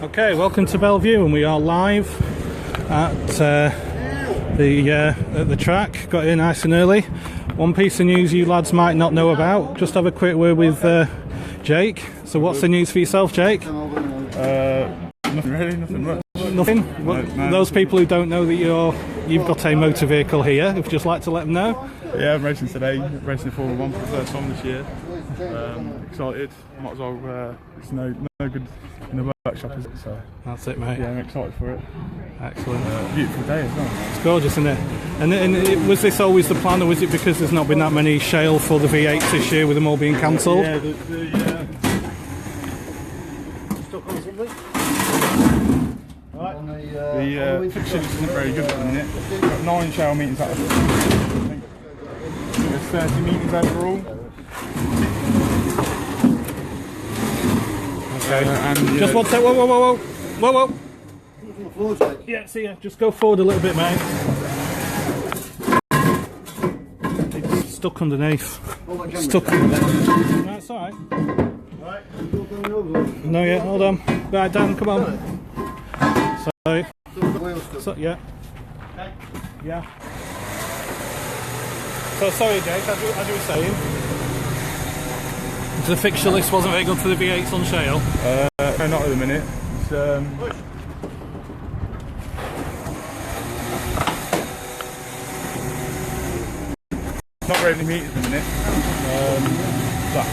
Okay, welcome to Belle Vue, and we are live at the track. Got here nice and early. One piece of news you lads might not know about. Just have a quick word with Jake. So, what's the news for yourself, Jake? Nothing really, nothing much. Nothing. Well, no. Those people who don't know that you've got a motor vehicle here, if you'd just like to let them know. Yeah, I'm racing today. Racing the Formula 1 for the first time this year. Excited. Might as well. It's no good in the workshop, is it? So That's it, mate. yeah, I'm excited for it. Excellent. Beautiful day as well. It's gorgeous, isn't it? And was this always the plan, or was it because there's not been that many shale for the V8s this year, with them all being cancelled? Yeah, the fixture isn't very good at the minute. We've got 9 shale meetings out of it. I think there's 30 meetings overall. Okay. And Just one sec. Whoa. Yeah, see ya. Just go forward a little bit, mate. It's stuck underneath. Stuck underneath. No, it's alright. No, yeah, hold on. Right, Dan, come on. So, yeah. Yeah. So, sorry, Jake, as you were saying, the fixture list wasn't very good for the V8s on shale? No, not at the minute. It's, not very many meters at the minute. But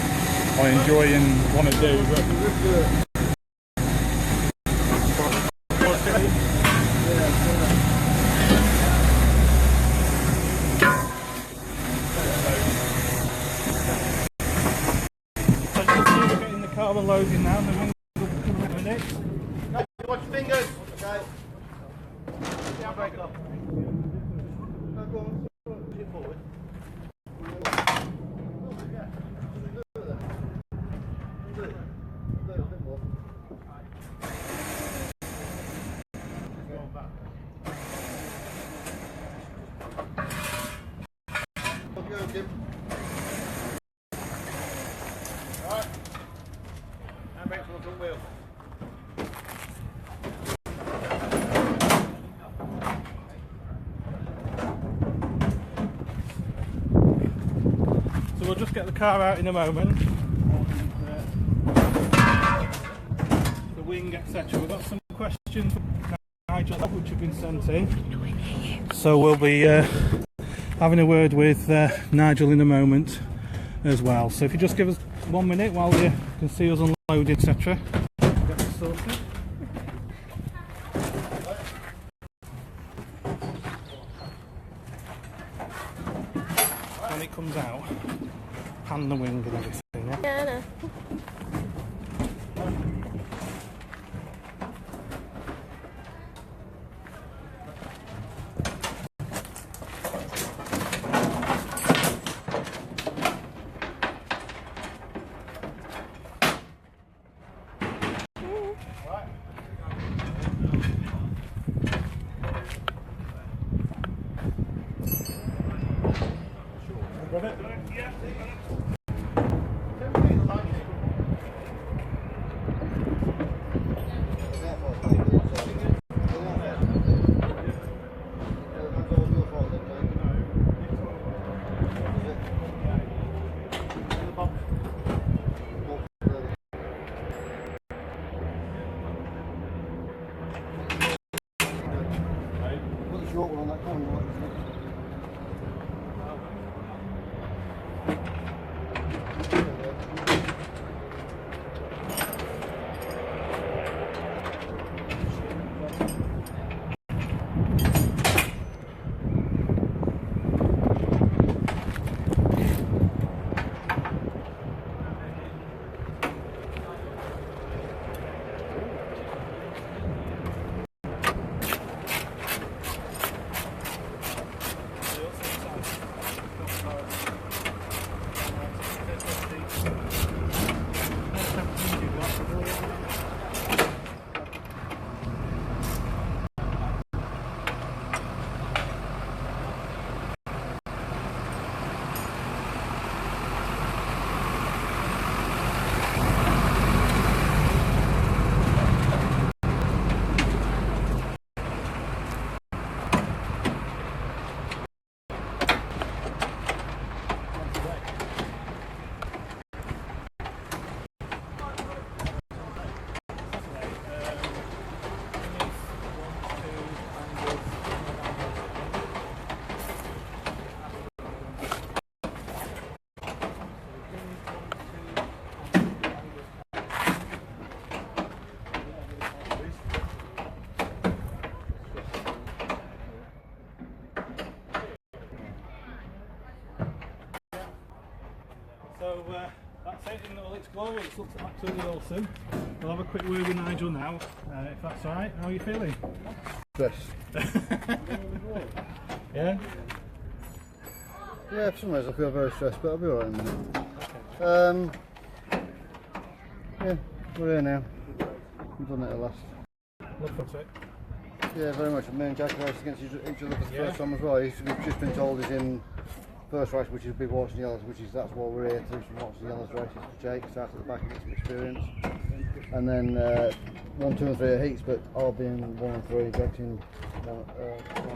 I enjoy and want to do. But Carbon loading now, the wings will come in a minute. No, watch your fingers. Okay. Yeah, break up. No, go on. Push it forward. Yeah. Do it. Do it. Do it a bit more. Go on back. Off you go, Jim. Right. And back to the front wheel. So we'll just get the car out in a moment. The wing, etc. We've got some questions from Nigel which have been sent in. So we'll be having a word with Nigel in a moment as well. So if you just give us 1 minute while you can see us unload, etc. Get this sorted. When it comes out, pan the wing and everything. Yeah? Yeah, I know. Got it? Yeah. Put the short one on that corner. that's it in all its glory. It looks absolutely awesome. We'll have a quick word with Nigel now, if that's alright. How are you feeling? Stress. Yeah? Yeah, for some reason I feel very stressed, but I'll be alright in a minute. Yeah, we're here now. We've done it at last. Look for it. Yeah, very much. Me and Jack raced against each other for the first time as well. We've just been told he's in first race, which is Big Watch and Yellows, that's why we're here to do some Watch and Yellows races for Jake. Start at the back and get some experience. And then 1, 2 and 3 are heats, but I'll be in 1 and 3, Jack's in 1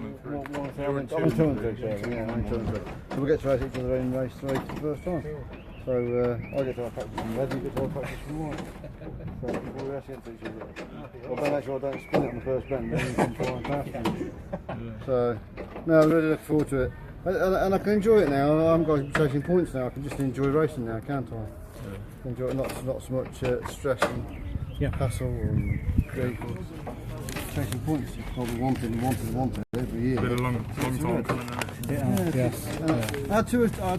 and 3. I'm in 2 and 3, sorry. Yeah, I'm in 2 and 3. So we'll get to race each other in race 3 for the first time. So I get to have practice from red, you get to have practice from white. So we'll race against each other. I'll make sure I don't spin it on the first bend, then you can fly past me. So, no, I'm really looking forward to it. And I can enjoy it now. I'm going to be chasing points now. I can just enjoy racing now, can't I? Yeah. Enjoy it, not so much stress and hassle and vehicles. Chasing points. Probably wanted every year. Been a long time coming now. Yes. I had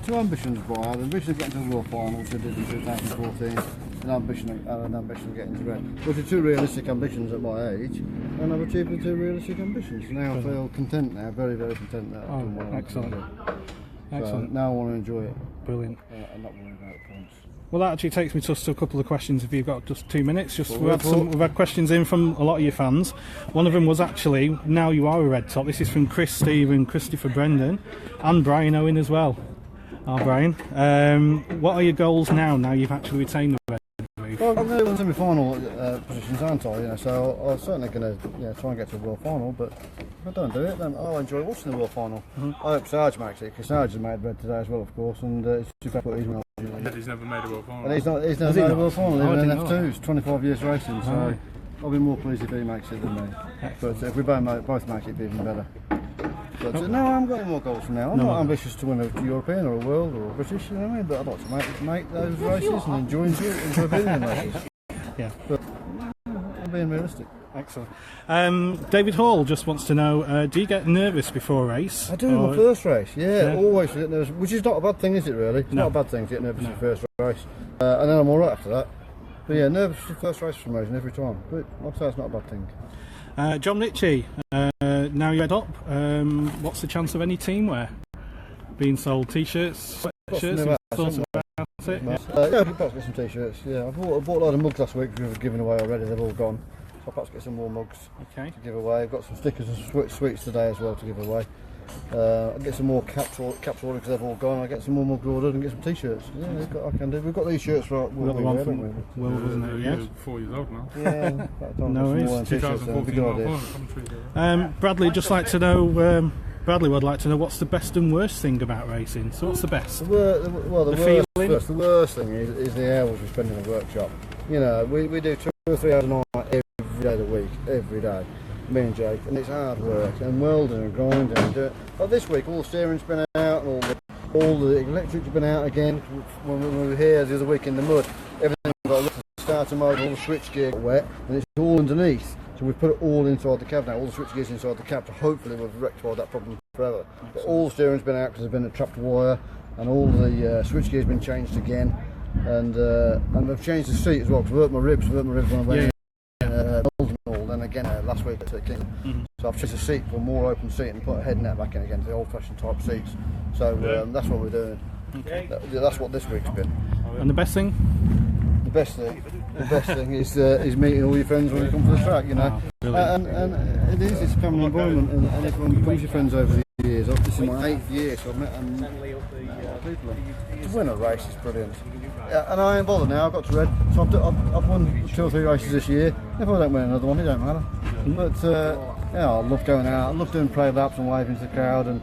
two ambitions, boy. I had an ambition of getting to the World Final, which I did in 2014. An ambition of getting to red. Which are two realistic ambitions at my age, and I've achieved the two realistic ambitions. Now I feel content now, very, very content now. Excellent. So now I want to enjoy it. Brilliant. And not worry about points. Well, that actually takes me to a couple of questions. If you've got just 2 minutes, we've had questions in from a lot of your fans. One of them was actually, now you are a red top. This is from Chris, Stephen, Christopher, Brendan, and Brian Owen as well. Brian, what are your goals now you've actually retained the red? Well, I'm in semi-final positions, aren't I? So I'm certainly going to try and get to the World Final. But if I don't do it, then I'll enjoy watching the World Final. I hope Sarge makes it, because Sarge has made red today as well, of course, and it's too bad put his name. He's never made a World Final. And he's never made a World Final, even in F2s, 25 years racing. So I'll be more pleased if he makes it than me. But if we both make it, it'd be even better. But no, I haven't got any more goals from now. I'm not ambitious to win a European or a World or a British, you know what I mean? But I'd like to make those races and enjoy being in races. Yeah. But I'm being realistic. Excellent. David Hall just wants to know, do you get nervous before a race? I do, my first race, always get nervous, which is not a bad thing, is it really? It's not a bad thing to get nervous in the first race. And then I'm alright after that. But yeah, nervous for the first race for some reason every time. But like I say, it's not a bad thing. John Ritchie, now you're head up, what's the chance of any team wear being sold? T-shirts, sweatshirts, yeah, perhaps get some t-shirts. Yeah, I bought a lot of mugs last week which we've given away already, they've all gone. So I'll perhaps get some more mugs to give away. I've got some stickers and sweets today as well to give away. I'll get some more caps ordered because they've all gone. I'll get some more mugs ordered and get some t-shirts. Yeah, I can do. We've got these shirts for we've got the one from Will, wasn't it? Yeah, 4 years old now. Yeah, no worries. 2014. Bradley just like to know. Bradley would like to know what's the best and worst thing about racing. So what's the best? The worst thing is the hours we spend in the workshop. You know, we do 2 or 3 hours a night every day of the week, every day. Me and Jake, and it's hard work and welding and grinding and doing. But this week all the steering's been out and all the electric's been out again. When we were here the other week in the mud, everything got the starter mode, all the switch gear got wet, and it's all underneath. So we've put it all inside the cab now, all the switch gears inside the cab, so hopefully we've rectified that problem forever. But all the steering's been out because there's been a trapped wire, and all the switch gear's been changed again, and we've changed the seat as well, because I've hurt my ribs when I went in. And again last week at King. So I've changed the seat for a more open seat and put a head net back in again, the old-fashioned type seats. So that's what we're doing. That's what this week's been. And the best thing? The best thing is meeting all your friends when you come to the track, you know. And it's a family environment, and everyone becomes your friends over the years. This is my 8th year, so I've met people. To win a race is brilliant. And I ain't bothered now, I've got to red. So I've won 2 or 3 races this year. If I don't win another one, it don't matter. But I love going out, I love doing parade laps and waving to the crowd and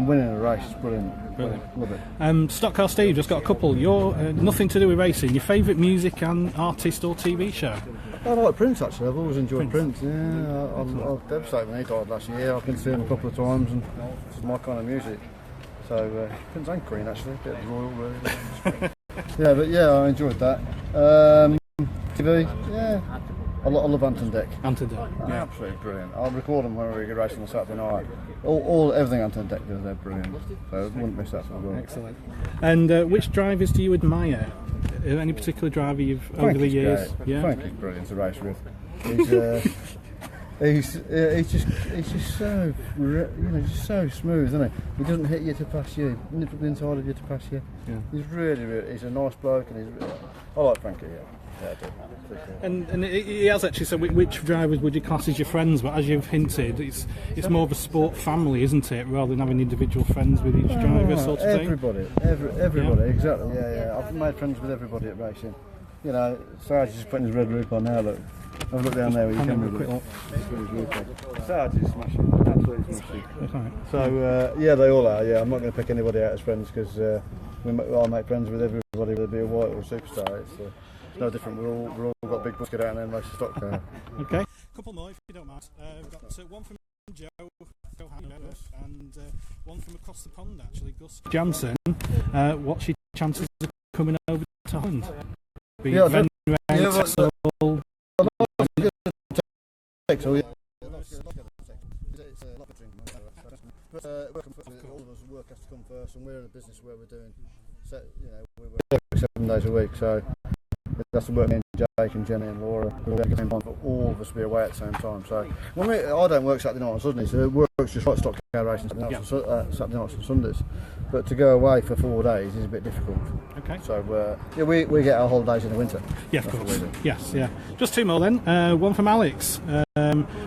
winning a race is brilliant. Love it. Stockcar Steve just got a couple. You're nothing to do with racing. Your favourite music and artist or TV show? I like Prince actually. I've always enjoyed Prince. Yeah, I was devastated when he died last year. I've been to see him a couple of times, and it's my kind of music. So Prince and Queen actually, a bit of royal really. I enjoyed that. TV, I love Anton Deck. Anton Deck. Yeah. Absolutely brilliant. I'll record them when we get racing on Saturday night. Everything Anton Deck does, they're brilliant. So I wouldn't miss that for the world. Excellent. And which drivers do you admire? Any particular driver you've over the years? Great. Yeah. Frankie's brilliant to race with. He's just so just so smooth, isn't he? He doesn't hit you to pass you, nip up the inside of you to pass you. Yeah. He's really he's a nice bloke, and I like Frankie. Yeah, I do. And he has actually said which drivers would you class as your friends, but as you've hinted, it's more of a sport family, isn't it, rather than having individual friends with each driver, sort of thing. Everybody, exactly. Yeah. I've made friends with everybody at racing. You know, Sarge is putting his red roof on now. Look, have a look down there where you can look. Sarge is smashing, absolutely smashing. Right. So yeah, they all are. Yeah, I'm not going to pick anybody out as friends because I'll make friends with everybody, whether it be a white or a superstar. It's no different. We're all got big Brisca out and then race a stock car. Okay. Couple more, if you don't mind. We've got one from Joe and one from across the pond, actually, Gus Jansen. What's your chances of coming over to Holland? But all of us work has to come first, and we're in a business where we're doing, we work 7 days a week, so that's the work me and Jake and Jenny and Laura. We're working for all of us to be away at the same time. So I don't work Saturday night and Sundays, so it works just like stock car racing Saturday nights and Sundays. But to go away for 4 days is a bit difficult. Okay. So we get our holidays in the winter. Yeah, of course. Yes, yeah. Just two more then. One from Alex.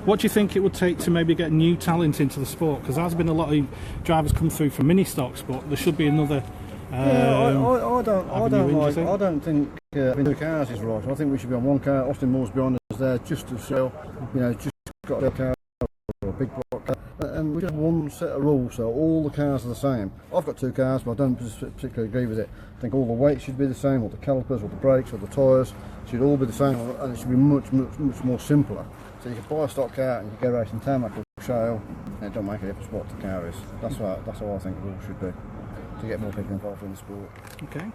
What do you think it would take to maybe get new talent into the sport? Because there's been a lot of drivers come through from mini stocks, but there should be another. I don't think having 2 cars is right. I think we should be on 1 car. Austin Moore's behind us there just to show, just got a car or a big block car. And we just have 1 set of rules, so all the cars are the same. I've got 2 cars, but I don't particularly agree with it. I think all the weights should be the same, all the calipers, all the brakes, all the tyres should all be the same, and it should be much more simpler. So you can buy a stock car and you can go racing tarmac or shale, and it don't make a difference what the car is. That's how I think the rules should be, to get more people involved in the sport. Okay.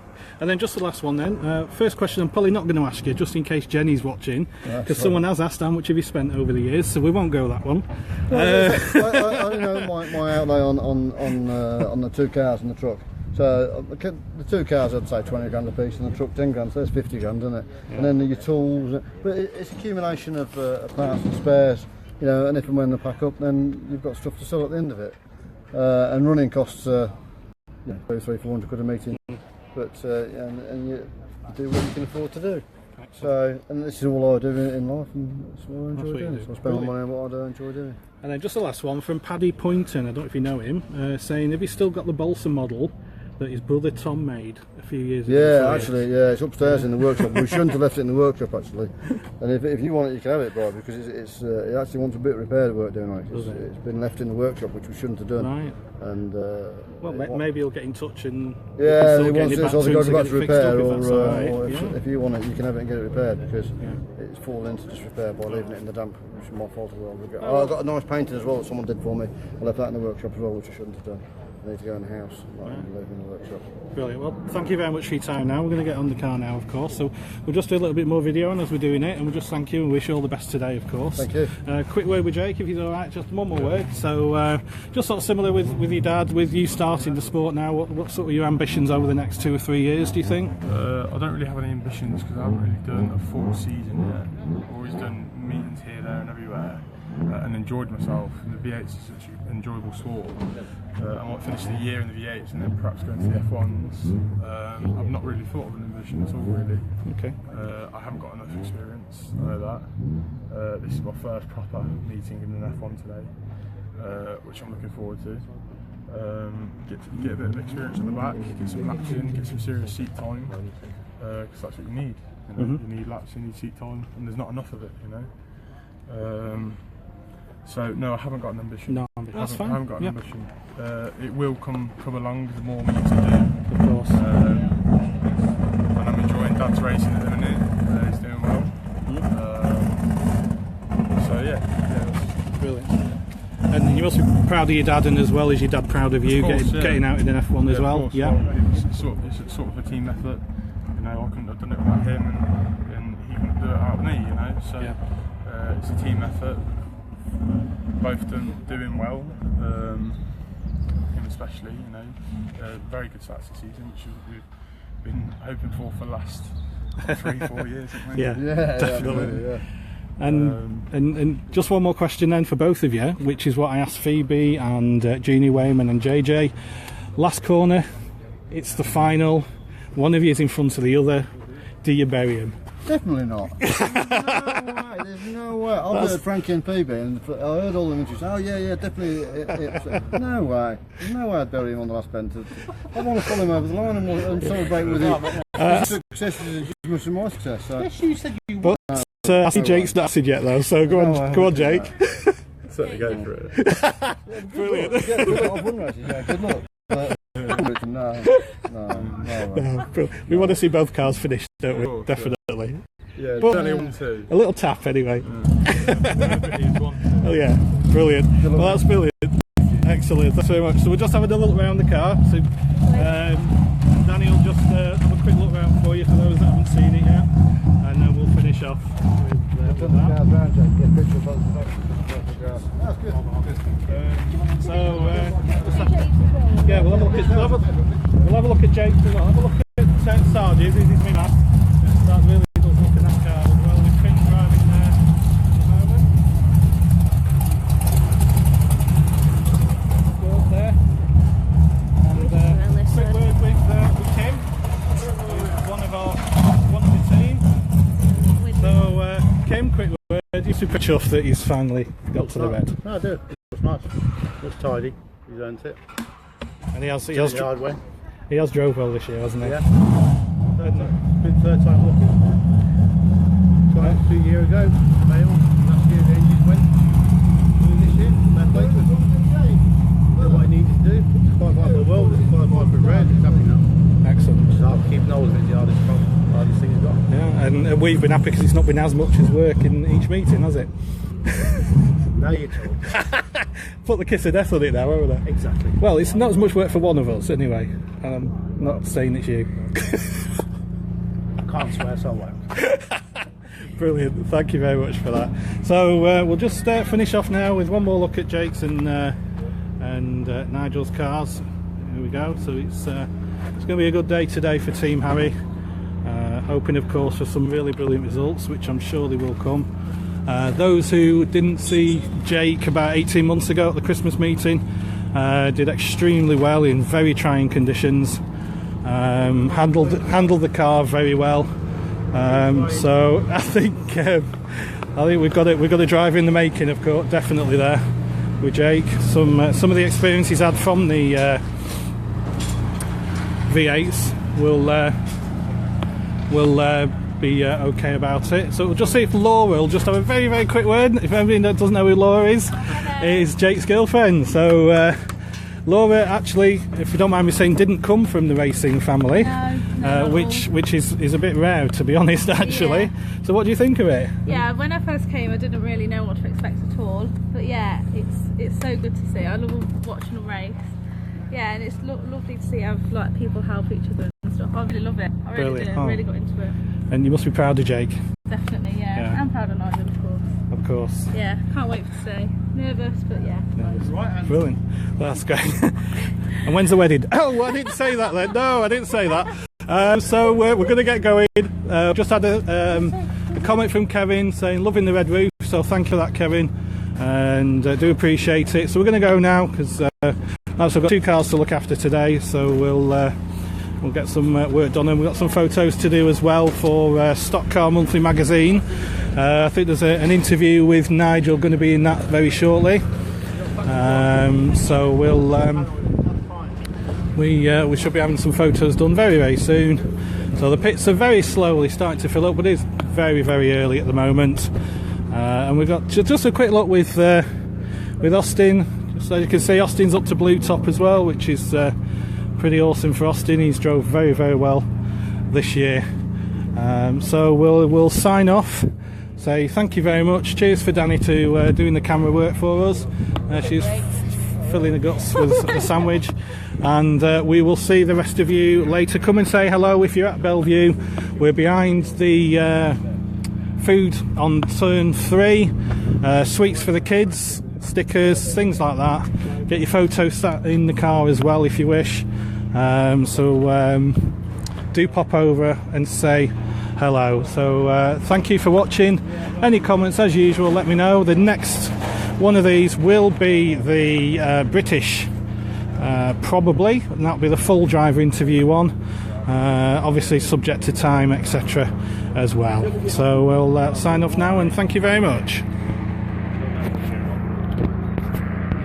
And then just the last one then. First question I'm probably not going to ask you, just in case Jenny's watching, because someone has asked how much have you spent over the years, so we won't go that one. I know my outlay on the 2 cars and the truck. So the 2 cars, I'd say 20 grand a piece, and the truck 10 grand, so that's 50 grand, isn't it? Yeah. And then your tools, but it's accumulation of parts and spares, and if and when they pack up, then you've got stuff to sell at the end of it. And running costs, 300-400 quid a meeting, but and you do what you can afford to do. So, and this is all I do in life, and that's what I enjoy doing. So I spend my money on what I do enjoy doing. And then just the last one from Paddy Poynton, I don't know if you know him, saying, have you still got the balsa model that his brother Tom made a few years ago? Yeah, actually, it's upstairs in the workshop. We shouldn't have left it in the workshop, actually. And if you want it, you can have it, Bob, because it actually wants a bit of repair work doing on it. It's been left in the workshop, which we shouldn't have done. Right. And maybe he'll get in touch and he wants it, so they've got to go back to repair, or if you want it, you can have it and get it repaired, because it's fallen into disrepair by leaving it in the damp, which is my fault as well. I got a nice painting as well that someone did for me. I left that in the workshop as well, which I shouldn't have done. I need to go in the house rather than leave in the workshop. Brilliant. Well, thank you very much for your time now. We're going to get on the car now, of course. So we'll just do a little bit more video on as we're doing it, and we'll just thank you and wish you all the best today, of course. Thank you. Quick word with Jake, if he's all right. Just one more word. So just sort of similar with your dad, with you starting the sport now. What sort of your ambitions over the next 2 or 3 years, do you think? I don't really have any ambitions because I haven't really done a full season yet. I've always done meetings here, there, and everywhere. And enjoyed myself. And the V8s is such an enjoyable sport. I might finish the year in the V8s and then perhaps go into the F1s. I've not really thought of an ambition at all, really. Okay. I haven't got enough experience, I know that. This is my first proper meeting in an F1 today, which I'm looking forward to. Get a bit of experience on the back, get some laps in, get some serious seat time, because that's what you need. You need laps, you need seat time, and there's not enough of it, So no, I haven't got an ambition. No, that's fine. I haven't got an ambition. It will come along the more meetings I do. Of course. And I'm enjoying Dad's racing at the minute. He's doing well. So yeah, brilliant. And you must be proud of your dad, and as well as your dad proud of you, getting out in an F1 as well. Course, it's sort of a team effort. I couldn't have done it without him, and he couldn't do it without me. So Yeah. it's a team effort. Both doing well. Him especially, you know, very good start to the season, which we've been hoping for the last 3-4 years, haven't we? Yeah, Yeah, definitely. Yeah. And just one more question then for both of you, which is what I asked Phoebe and Jeannie Wayman and JJ. Last corner, it's the final. One of you is in front of the other. Do you bury him? Definitely not. No way. There's no way. I've heard Frankie and Phoebe, and I heard all the interviews. Oh yeah, definitely. No way. There's no way I'd bury him on the last bend. I want to follow him over the line and celebrate with him. His success is as much as my success. So. Yes, you said you But I see Jake's not acid yet though, so go on, Jake. Certainly go for it. Brilliant. Yeah, good luck. I've won races. Yeah, good luck. But, no. We want to see both cars finished, don't we? Sure, Definitely. Yeah, But- certainly 1-2. A little tap anyway. He's 1-2. Oh yeah, brilliant. Well, that's brilliant. Excellent. Thanks very much. So we'll just have another look around the car. So Danny will just have a quick look around for you for those that haven't seen it yet, and then we'll finish off with Turn the that. cars round, Jake. Get a picture of both the cars. That's good. Yeah, we'll have a look at Jake. We'll have a look at Sardi's. He's been asked. That really does look at that car as well. With Finn driving there at the moment. Go up there. And quick word with Kim, who's one of the team. So Kim, quick word. You're super chuffed that he's finally got to the red. No, I do. Looks nice. Looks tidy. He's earned it. And he has The hard way. he has drove well this year, hasn't he? Yeah. Third time looking. Got it 2 years ago. Failed. Last year the engine went. Doing this year. Fair play to him. Did what he needed to do. Qualified for the world. It's qualified for red. It's happening now. Excellent. So I'll keep Noel as the hardest thing he's got. Yeah, and we've been happy because it's not been as much as work in each meeting, has it? Now you're told. Put the kiss of death on it now, haven't they? Exactly. Well, it's not as much work for one of us anyway. I'm not saying it's you. I can't swear, so I won't. Brilliant, thank you very much for that. So we'll just finish off now with one more look at Jake's and Nigel's cars. Here we go. So it's going to be a good day today for Team Harry. Hoping, of course, for some really brilliant results, which I'm sure they will come. Those who didn't see Jake about 18 months ago at the Christmas meeting did extremely well in very trying conditions. Handled the car very well. So I think we've got a driver in the making, of course, definitely there with Jake. Some of the experience he's had from the V8s will be okay about it. So we'll just see if Laura will just have a very, very quick word. If anybody that doesn't know who Laura is Jake's girlfriend. So Laura, actually, if you don't mind me saying, didn't come from the racing family, No. which is a bit rare, to be honest, actually. Yeah. So what do you think of it? Yeah, when I first came, I didn't really know what to expect at all. But yeah, it's so good to see. I love watching them race. Yeah, and it's lovely to see how people help each other and stuff. I really love it. I really Brilliant. do. I really got into it. And you must be proud of Jake, Definitely, yeah. Yeah. I'm proud of Nigel, of course. of course. Yeah, can't wait to see. Nervous, but yeah. Brilliant. That's great. And when's the wedding? Oh, I didn't say that then. No, I didn't say that. So we're going to get going. Just had a comment from Kevin saying loving the red roof. So thank you for that, Kevin, and do appreciate it. So we're going to go now because I've got 2 cars to look after today. So we'll get some work done, and we've got some photos to do as well for Stock Car Monthly magazine. I think there's an interview with Nigel going to be in that very shortly. So we should be having some photos done very, very soon. So the pits are very slowly starting to fill up, but it's very, very early at the moment. And we've got just a quick look with Austin. Just so you can see, Austin's up to blue top as well, which is pretty awesome for Austin. He's drove very, very well this year. So we'll sign off. Say thank you very much. Cheers for Danny to doing the camera work for us. She's filling the guts with a sandwich, and we will see the rest of you later. Come and say hello if you're at Belle Vue. We're behind the food on turn 3, sweets for the kids, stickers, things like that. Get your photos sat in the car as well if you wish. Do pop over and say hello. So thank you for watching. Any comments, as usual, let me know. The next one of these will be the British, probably, and that'll be the full driver interview one, obviously subject to time, etc. as well. So we'll sign off now, and thank you very much.